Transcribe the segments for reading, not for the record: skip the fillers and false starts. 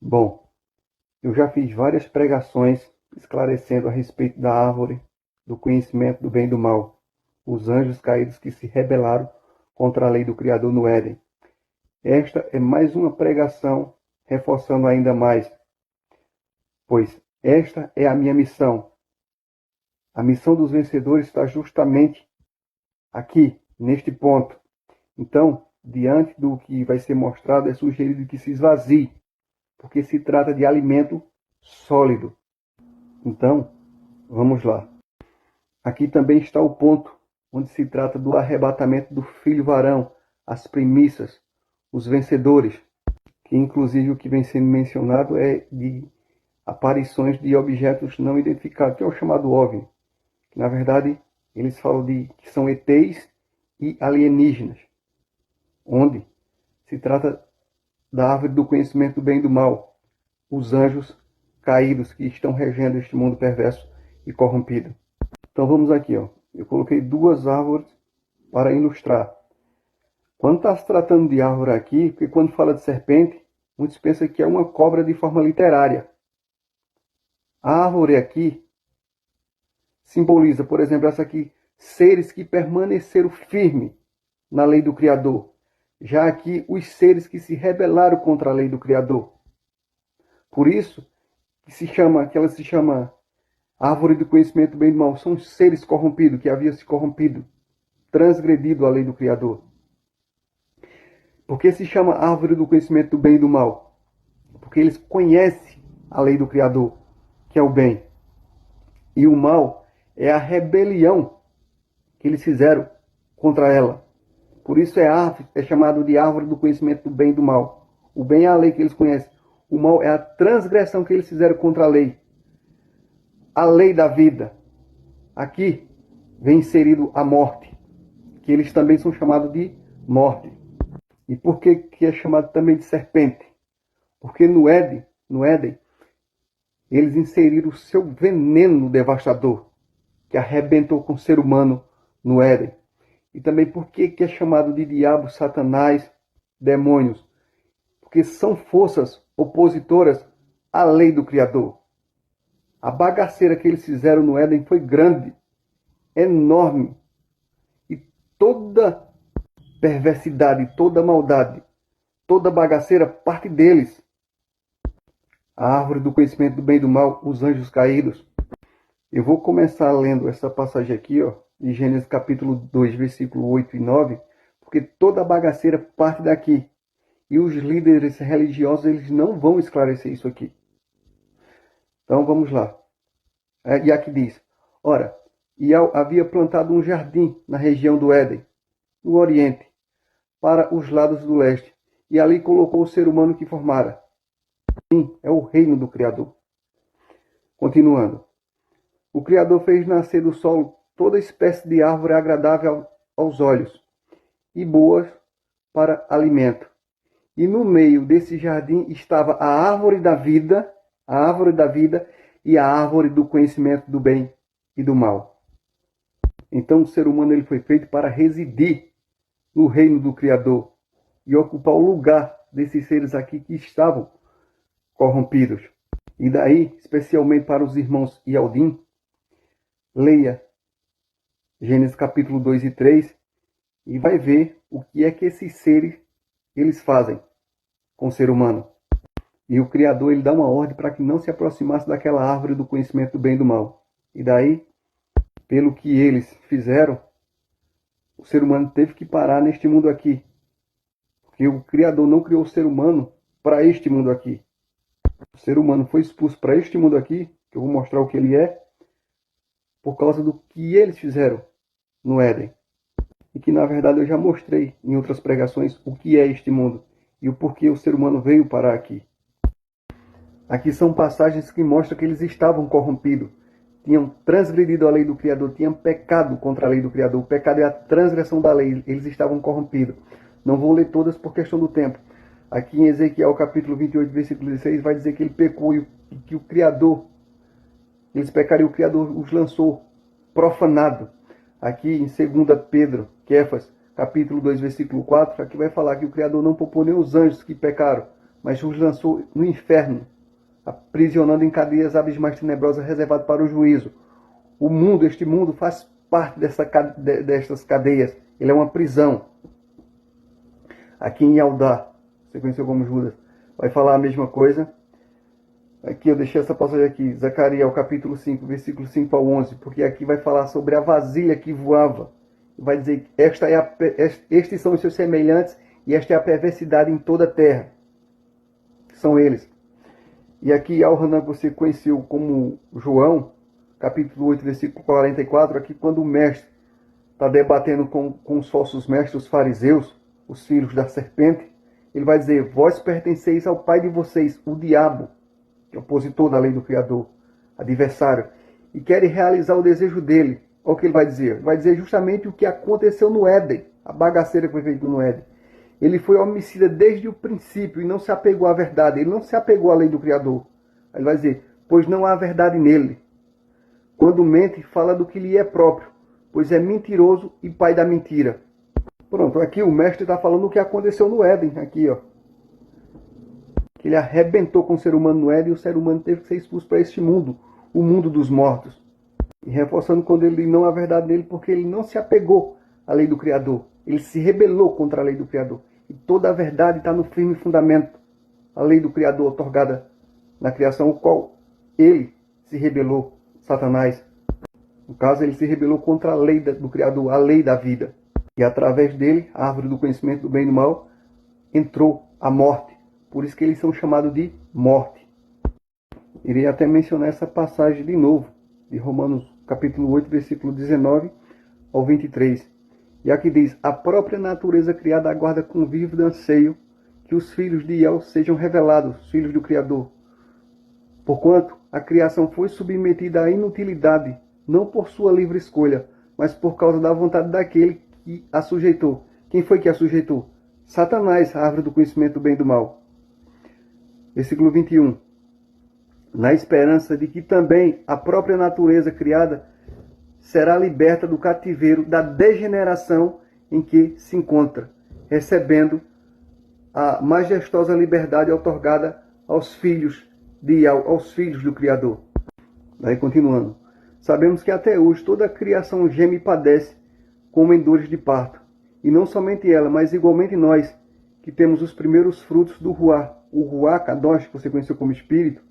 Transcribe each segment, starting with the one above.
Bom, eu já fiz várias pregações esclarecendo a respeito da árvore do conhecimento do bem e do mal, os anjos caídos que se rebelaram contra a lei do Criador no Éden. Esta é mais uma pregação reforçando ainda mais, pois esta é a minha missão. A missão dos vencedores está justamente aqui, neste ponto. Então, diante do que vai ser mostrado, é sugerido que se esvazie, porque se trata de alimento sólido. Então, vamos lá. Aqui também está o ponto onde se trata do arrebatamento do filho varão, as primícias, os vencedores, que inclusive o que vem sendo mencionado é de aparições de objetos não identificados, que é o chamado OVNI, que na verdade eles falam de que são ETs e alienígenas, onde se trata da árvore do conhecimento do bem e do mal, os anjos caídos que estão regendo este mundo perverso e corrompido. Então vamos aqui, ó. Eu coloquei duas árvores para ilustrar. Quando está se tratando de árvore aqui, porque quando fala de serpente, muitos pensam que é uma cobra de forma literária. A árvore aqui simboliza, por exemplo, essa aqui, seres que permaneceram firmes na lei do Criador. Já aqui, os seres que se rebelaram contra a lei do Criador. Por isso, que ela se chama árvore do conhecimento do bem e do mal. São os seres corrompidos, que haviam se corrompido, transgredido a lei do Criador. Por que se chama árvore do conhecimento do bem e do mal? Porque eles conhecem a lei do Criador, que é o bem. E o mal é a rebelião que eles fizeram contra ela. Por isso é chamado de árvore do conhecimento do bem e do mal. O bem é a lei que eles conhecem. O mal é a transgressão que eles fizeram contra a lei. A lei da vida. Aqui vem inserido a morte, que eles também são chamados de morte. E por que é chamado também de serpente? Porque no Éden, eles inseriram o seu veneno devastador, que arrebentou com o ser humano no Éden. E também por que é chamado de diabo, satanás, demônios? Porque são forças opositoras à lei do Criador. A bagaceira que eles fizeram no Éden foi grande, enorme. E toda perversidade, toda maldade, toda bagaceira parte deles. A árvore do conhecimento do bem e do mal, os anjos caídos. Eu vou começar lendo essa passagem aqui, ó, de Gênesis capítulo 2, versículo 8 e 9, porque toda a bagaceira parte daqui. E os líderes religiosos, eles não vão esclarecer isso aqui. Então vamos lá. E aqui diz: ora, e havia plantado um jardim na região do Éden, no Oriente, para os lados do leste, e ali colocou o ser humano que formara. Sim, é o reino do Criador. Continuando. O Criador fez nascer do solo toda espécie de árvore agradável aos olhos e boas para alimento. E no meio desse jardim estava a árvore da vida e a árvore do conhecimento do bem e do mal. Então o ser humano ele foi feito para residir no reino do Criador e ocupar o lugar desses seres aqui que estavam corrompidos. E daí, especialmente para os irmãos Yaldim, leia Gênesis capítulo 2 e 3 e vai ver o que é que esses seres eles fazem com o ser humano. E o Criador ele dá uma ordem para que não se aproximasse daquela árvore do conhecimento do bem e do mal. E daí, pelo que eles fizeram, o ser humano teve que parar neste mundo aqui. Porque o Criador não criou o ser humano para este mundo aqui. O ser humano foi expulso para este mundo aqui, que eu vou mostrar o que ele é, por causa do que eles fizeram no Éden. E que na verdade eu já mostrei em outras pregações o que é este mundo e o porquê o ser humano veio parar aqui. Aqui são passagens que mostram que eles estavam corrompidos, tinham transgredido a lei do Criador, tinham pecado contra a lei do Criador. O pecado é a transgressão da lei, eles estavam corrompidos. Não vou ler todas por questão do tempo. Aqui em Ezequiel capítulo 28, versículo 16, vai dizer que ele pecou e que o Criador, eles pecaram e o Criador os lançou profanado. Aqui em 2 Pedro, Kéfas, capítulo 2, versículo 4, aqui vai falar que o Criador não poupou nem os anjos que pecaram, mas os lançou no inferno, aprisionando em cadeias abismais tenebrosas reservadas para o juízo. O mundo, este mundo, faz parte dessas cadeias. Ele é uma prisão. Aqui em Yaldá, você conheceu como Judas, vai falar a mesma coisa. Aqui eu deixei essa passagem aqui, Zacarias, capítulo 5, versículo 5 ao 11, porque aqui vai falar sobre a vasilha que voava. Vai dizer, estes são os seus semelhantes e esta é a perversidade em toda a terra. São eles. E aqui Al-Hanan, você conheceu como João, capítulo 8, versículo 44, aqui quando o mestre está debatendo com os falsos mestres, os fariseus, os filhos da serpente, ele vai dizer, vós pertenceis ao pai de vocês, o diabo, que é opositor da lei do Criador, adversário, e querem realizar o desejo dele. Olha o que ele vai dizer. Vai dizer justamente o que aconteceu no Éden, a bagaceira que foi feita no Éden. Ele foi homicida desde o princípio e não se apegou à verdade, ele não se apegou à lei do Criador. Ele vai dizer, pois não há verdade nele. Quando mente, fala do que lhe é próprio, pois é mentiroso e pai da mentira. Pronto, aqui o mestre está falando o que aconteceu no Éden, aqui ó. Que ele arrebentou com o ser humano no Éden e o ser humano teve que ser expulso para este mundo, o mundo dos mortos. E reforçando quando ele não há verdade nele, porque ele não se apegou à lei do Criador. Ele se rebelou contra a lei do Criador. E toda a verdade está no firme fundamento. A lei do Criador otorgada na criação, o qual ele se rebelou, Satanás. No caso, ele se rebelou contra a lei do Criador, a lei da vida. E através dele, a árvore do conhecimento do bem e do mal, entrou a morte. Por isso que eles são chamados de morte. Irei até mencionar essa passagem de novo, de Romanos capítulo 8, versículo 19 ao 23. E aqui diz, a própria natureza criada aguarda com vivo anseio que os filhos de El sejam revelados, os filhos do Criador. Porquanto a criação foi submetida à inutilidade, não por sua livre escolha, mas por causa da vontade daquele que a sujeitou. Quem foi que a sujeitou? Satanás, a árvore do conhecimento do bem e do mal. Versículo 21. Na esperança de que também a própria natureza criada será liberta do cativeiro da degeneração em que se encontra, recebendo a majestosa liberdade otorgada aos filhos do Criador. Daí continuando. Sabemos que até hoje toda a criação geme e padece como em dores de parto. E não somente ela, mas igualmente nós, que temos os primeiros frutos do Ruá. O Ruá Kadosh, que você conheceu como Espírito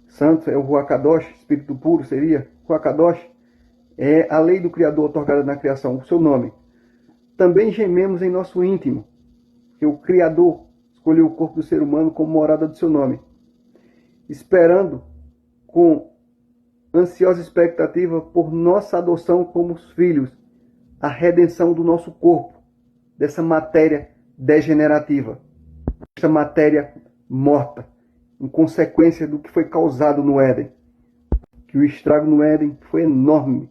Santo, é o Ruá Kadosh, Espírito puro seria. Ruá Kadosh é a lei do Criador otorgada na criação, o seu nome. Também gememos em nosso íntimo, que o Criador escolheu o corpo do ser humano como morada do seu nome, esperando com ansiosa expectativa por nossa adoção como filhos, a redenção do nosso corpo, dessa matéria degenerativa, dessa matéria morta, em consequência do que foi causado no Éden. Que o estrago no Éden foi enorme.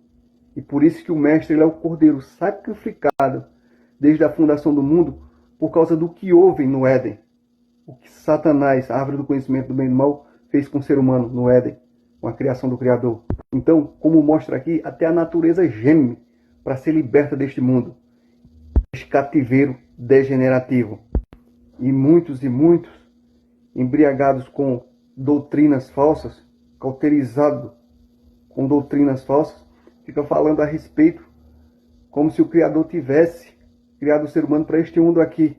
E por isso que o Mestre ele é o Cordeiro sacrificado desde a fundação do mundo por causa do que houve no Éden. O que Satanás, a árvore do conhecimento do bem e do mal, fez com o ser humano no Éden, com a criação do Criador. Então, como mostra aqui, até a natureza geme para ser liberta deste mundo, deste cativeiro degenerativo. E muitos, embriagados com doutrinas falsas, cauterizados com doutrinas falsas, fica falando a respeito como se o Criador tivesse criado o ser humano para este mundo aqui.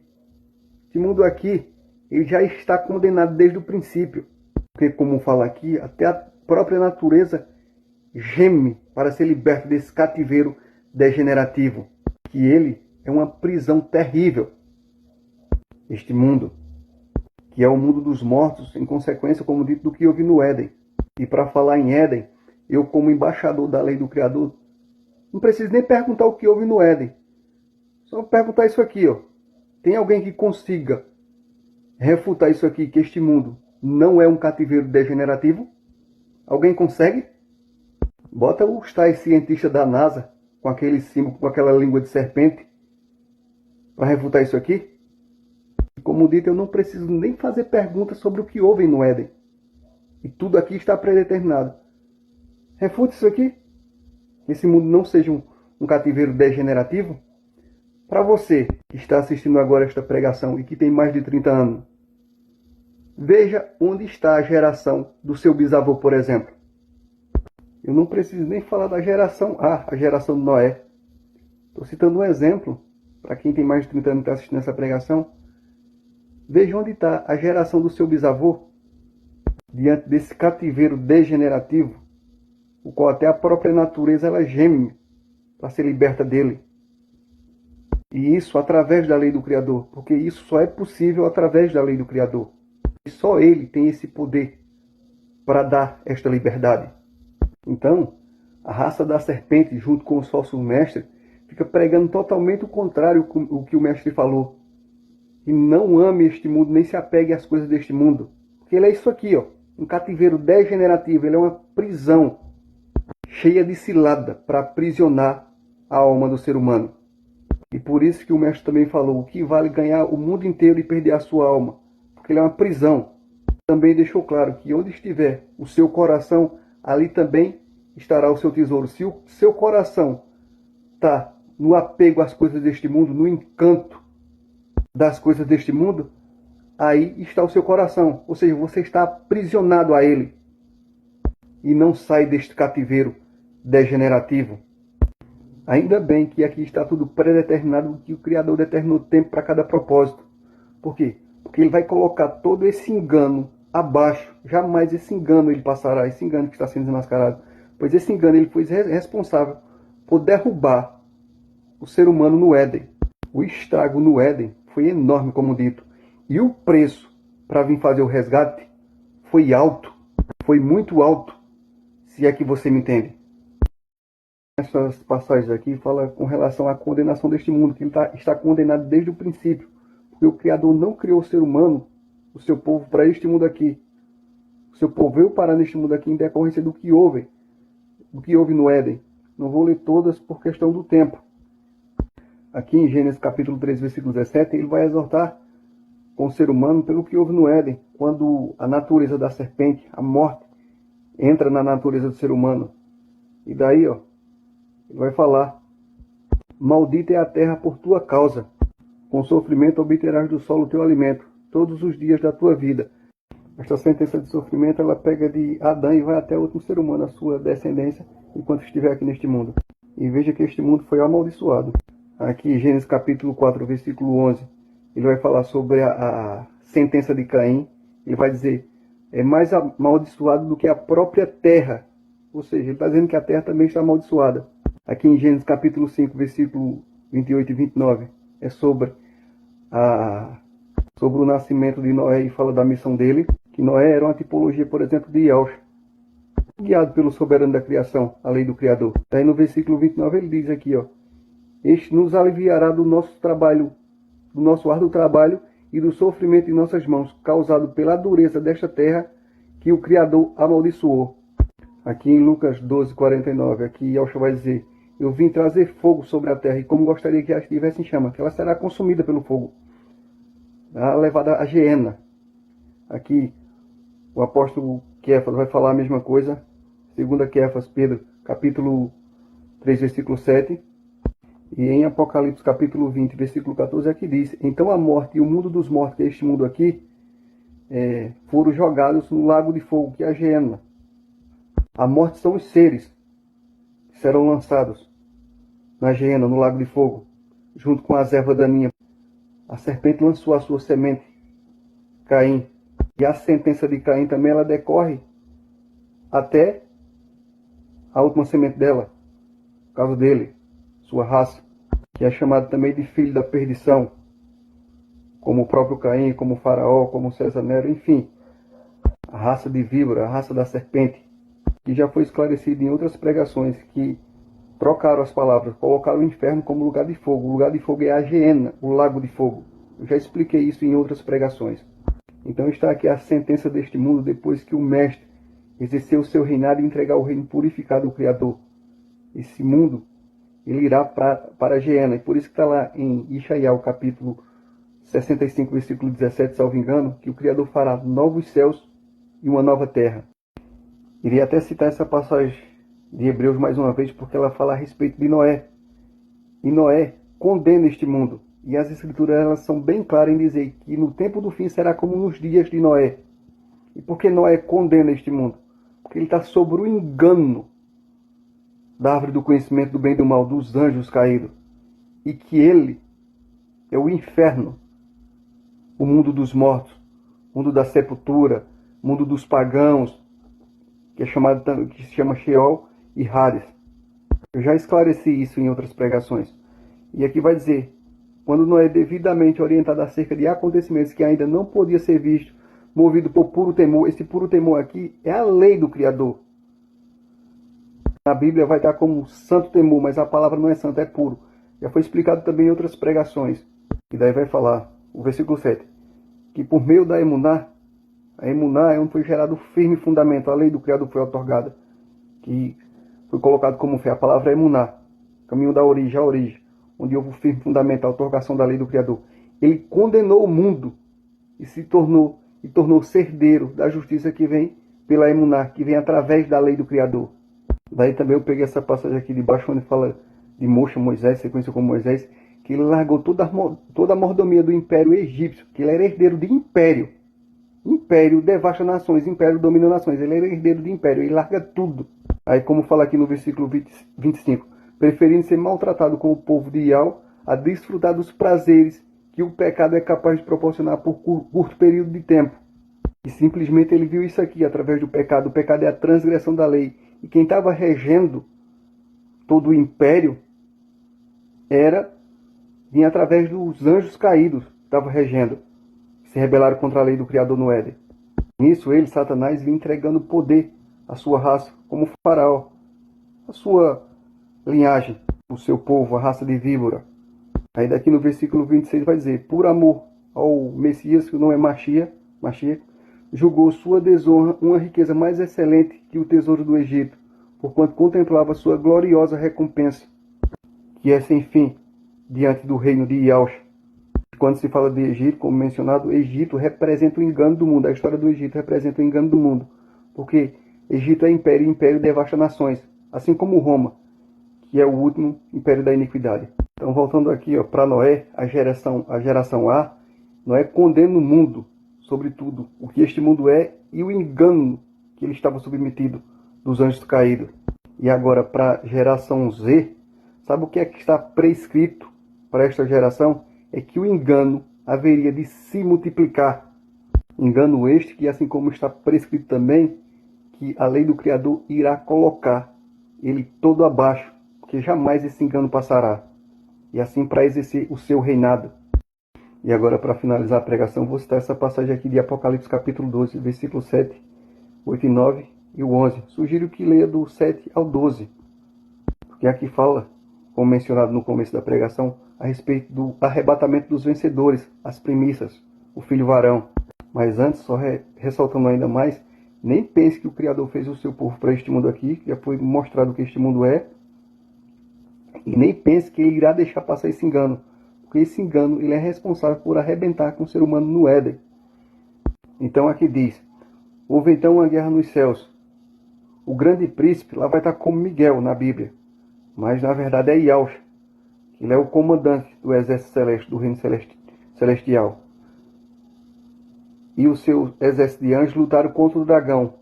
Este mundo aqui, ele já está condenado desde o princípio. Porque, como fala aqui, até a própria natureza geme para ser liberta desse cativeiro degenerativo. Que ele é uma prisão terrível. Este mundo, que é o mundo dos mortos, em consequência, como dito, do que houve no Éden. E para falar em Éden, eu como embaixador da lei do Criador, não preciso nem perguntar o que houve no Éden. Só perguntar isso aqui, ó. Tem alguém que consiga refutar isso aqui, que este mundo não é um cativeiro degenerativo? Alguém consegue? Bota os tais cientistas da NASA, com aquele símbolo, com aquela língua de serpente, para refutar isso aqui. Como dito, eu não preciso nem fazer perguntas sobre o que houve no Éden. E tudo aqui está predeterminado. Refute isso aqui. Esse mundo não seja um cativeiro degenerativo. Para você que está assistindo agora esta pregação e que tem mais de 30 anos, Veja onde está a geração do seu bisavô, por exemplo. Eu não preciso nem falar da geração A, a geração de Noé. Estou citando um exemplo, para quem tem mais de 30 anos que está assistindo essa pregação. Veja onde está a geração do seu bisavô, diante desse cativeiro degenerativo, o qual até a própria natureza ela geme para ser liberta dele. E isso através da lei do Criador, porque isso só é possível através da lei do Criador. E só Ele tem esse poder para dar esta liberdade. Então, a raça da serpente, junto com os falsos mestres, fica pregando totalmente o contrário do que o mestre falou. E não ame este mundo, nem se apegue às coisas deste mundo. Porque ele é isso aqui, ó, um cativeiro degenerativo, ele é uma prisão cheia de cilada para aprisionar a alma do ser humano. E por isso que o mestre também falou, o que vale ganhar o mundo inteiro e perder a sua alma? Porque ele é uma prisão. Também deixou claro que onde estiver o seu coração, ali também estará o seu tesouro. Se o seu coração está no apego às coisas deste mundo, no encanto das coisas deste mundo, aí está o seu coração. Ou seja, você está aprisionado a ele e não sai deste cativeiro degenerativo. Ainda bem que aqui está tudo predeterminado, que o Criador determinou tempo para cada propósito. Por quê? Porque ele vai colocar todo esse engano abaixo. Jamais esse engano ele passará, esse engano que está sendo desmascarado. Pois esse engano ele foi responsável por derrubar o ser humano no Éden. O estrago no Éden foi enorme, como dito. E o preço para vir fazer o resgate foi alto. Foi muito alto, se é que você me entende. Essas passagens aqui falam com relação à condenação deste mundo, que ele está condenado desde o princípio. Porque o Criador não criou o ser humano, o seu povo, para este mundo aqui. O seu povo veio parar neste mundo aqui em decorrência do que houve no Éden. Não vou ler todas por questão do tempo. Aqui em Gênesis capítulo 3, versículo 17, ele vai exortar com o ser humano pelo que houve no Éden, quando a natureza da serpente, a morte, entra na natureza do ser humano. E daí, ó, ele vai falar: maldita é a terra por tua causa, com sofrimento obterás do solo o teu alimento, todos os dias da tua vida. Esta sentença de sofrimento, ela pega de Adão e vai até o último ser humano, a sua descendência, enquanto estiver aqui neste mundo. E veja que este mundo foi amaldiçoado. Aqui em Gênesis capítulo 4, versículo 11, ele vai falar sobre a sentença de Caim. Ele vai dizer, é mais amaldiçoado do que a própria terra. Ou seja, ele está dizendo que a terra também está amaldiçoada. Aqui em Gênesis capítulo 5, versículo 28 e 29, é sobre o nascimento de Noé e fala da missão dele, que Noé era uma tipologia, por exemplo, de Yahweh, guiado pelo soberano da criação, a lei do Criador. Daí no versículo 29 ele diz aqui, ó, este nos aliviará do nosso trabalho, do nosso árduo trabalho e do sofrimento em nossas mãos, causado pela dureza desta terra que o Criador amaldiçoou. Aqui em Lucas 12, 49, aqui Yahshua vai dizer, eu vim trazer fogo sobre a terra, e como gostaria que ela estivesse em chama, que ela será consumida pelo fogo, levada à geena. Aqui o apóstolo Kéfas vai falar a mesma coisa, segunda Kéfas, Pedro, capítulo 3, versículo 7, e em Apocalipse, capítulo 20, versículo 14, aqui diz, então a morte e o mundo dos mortos, que é este mundo aqui, foram jogados no lago de fogo, que é a geena. A morte são os seres que serão lançados na geena, no lago de fogo, junto com as ervas daninhas. A serpente lançou a sua semente, Caim. E a sentença de Caim também ela decorre até a última semente dela, por causa dele, sua raça, que é chamado também de filho da perdição, como o próprio Caim, como o Faraó, como o César Nero, enfim, a raça de víbora, a raça da serpente, que já foi esclarecido em outras pregações, que trocaram as palavras, colocaram o inferno como lugar de fogo. O lugar de fogo é a geena, o lago de fogo. Eu já expliquei isso em outras pregações. Então está aqui a sentença deste mundo depois que o Mestre exerceu o seu reinado e entregar o reino purificado ao Criador. Esse mundo, ele irá para a geena. E por isso que está lá em Ishaiah, capítulo 65, versículo 17, salvo engano, que o Criador fará novos céus e uma nova terra. Irei até citar essa passagem de Hebreus mais uma vez, porque ela fala a respeito de Noé. E Noé condena este mundo. E as escrituras elas são bem claras em dizer que no tempo do fim será como nos dias de Noé. E por que Noé condena este mundo? Porque ele está sobre o engano da árvore do conhecimento do bem e do mal, dos anjos caídos. E que ele é o inferno, o mundo dos mortos, o mundo da sepultura, o mundo dos pagãos, que se chama Sheol e Hades. Eu já esclareci isso em outras pregações. E aqui vai dizer, quando Noé é devidamente orientado acerca de acontecimentos que ainda não podia ser visto, movido por puro temor, esse puro temor aqui é a lei do Criador. Na Bíblia vai estar como santo temor, mas a palavra não é santo, é puro. Já foi explicado também em outras pregações. E daí vai falar, o versículo 7, que por meio da emuná, a emuná é onde foi gerado o firme fundamento, a lei do Criador foi otorgada, que foi colocado como fé. A palavra é emuná, caminho da origem, a origem, onde houve o firme fundamento, a otorgação da lei do Criador. Ele condenou o mundo e tornou-se herdeiro da justiça que vem pela emuná, que vem através da lei do Criador. Daí também eu peguei essa passagem aqui de baixo, onde fala de Moisés, sequência com Moisés, que ele largou toda a mordomia do império egípcio, que ele era herdeiro de império. Império devasta nações, império domina nações, ele era herdeiro de império, ele larga tudo. Aí como fala aqui no versículo 25, preferindo ser maltratado com o povo de Ial, a desfrutar dos prazeres que o pecado é capaz de proporcionar por curto período de tempo. E simplesmente ele viu isso aqui, através do pecado. O pecado é a transgressão da lei. E quem estava regendo todo o império vinha através dos anjos caídos, que estavam regendo, que se rebelaram contra a lei do Criador no Éden. Nisso ele, Satanás, vinha entregando poder à sua raça, como Faraó, a sua linhagem, o seu povo, a raça de víbora. Aí daqui no versículo 26 vai dizer, por amor ao Messias, que não é Mashiach, julgou sua desonra uma riqueza mais excelente que o tesouro do Egito, porquanto contemplava sua gloriosa recompensa, que é sem fim, diante do reino de Yaush. Quando se fala de Egito, como mencionado, Egito representa o engano do mundo. A história do Egito representa o engano do mundo, porque Egito é império e império devasta nações, assim como Roma, que é o último império da iniquidade. Então, voltando aqui para Noé, a geração A, Noé condena o mundo, sobretudo o que este mundo é e o engano que ele estava submetido dos anjos caídos. E agora, para a geração Z, sabe o que é que está prescrito para esta geração? É que o engano haveria de se multiplicar. Engano este que, assim como está prescrito também, que a lei do Criador irá colocar ele todo abaixo, porque jamais esse engano passará. E assim para exercer o seu reinado. E agora, para finalizar a pregação, vou citar essa passagem aqui de Apocalipse capítulo 12, versículo 7, 8 e 9 e o 11. Sugiro que leia do 7 ao 12, porque aqui fala, como mencionado no começo da pregação, a respeito do arrebatamento dos vencedores, as primícias, o filho varão. Mas antes, só ressaltando ainda mais, nem pense que o Criador fez o seu povo para este mundo aqui, que já foi mostrado o que este mundo é, e nem pense que ele irá deixar passar esse engano, porque esse engano ele é responsável por arrebentar com o ser humano no Éden. Então aqui diz, houve então uma guerra nos céus. O grande príncipe lá vai estar como Miguel na Bíblia, mas na verdade é Yaush. Ele é o comandante do exército celeste, do reino celestial. E o seu exército de anjos lutaram contra o dragão,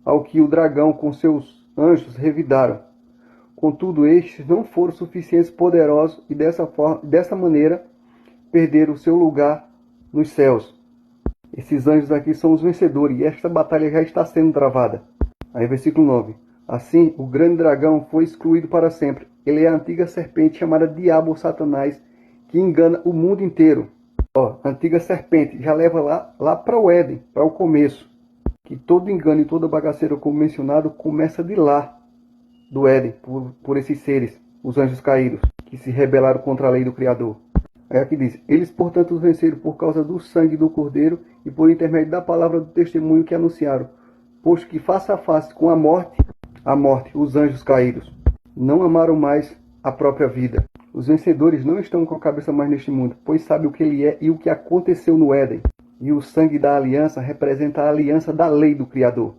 ao que o dragão com seus anjos revidaram. Contudo, estes não foram suficientes poderosos e dessa maneira perderam o seu lugar nos céus. Esses anjos aqui são os vencedores e esta batalha já está sendo travada. Aí versículo 9. Assim, o grande dragão foi excluído para sempre. Ele é a antiga serpente chamada Diabo ou Satanás, que engana o mundo inteiro. A antiga serpente já leva lá para o Éden, para o começo. Que todo engano e toda bagaceira, como mencionado, começa de lá, do Éden, por esses seres, os anjos caídos, que se rebelaram contra a lei do Criador. Aí aqui diz, eles portanto os venceram por causa do sangue do Cordeiro e por intermédio da palavra do testemunho que anunciaram, posto que face a face com a morte, os anjos caídos, não amaram mais a própria vida. Os vencedores não estão com a cabeça mais neste mundo, pois sabem o que ele é e o que aconteceu no Éden. E o sangue da aliança representa a aliança da lei do Criador.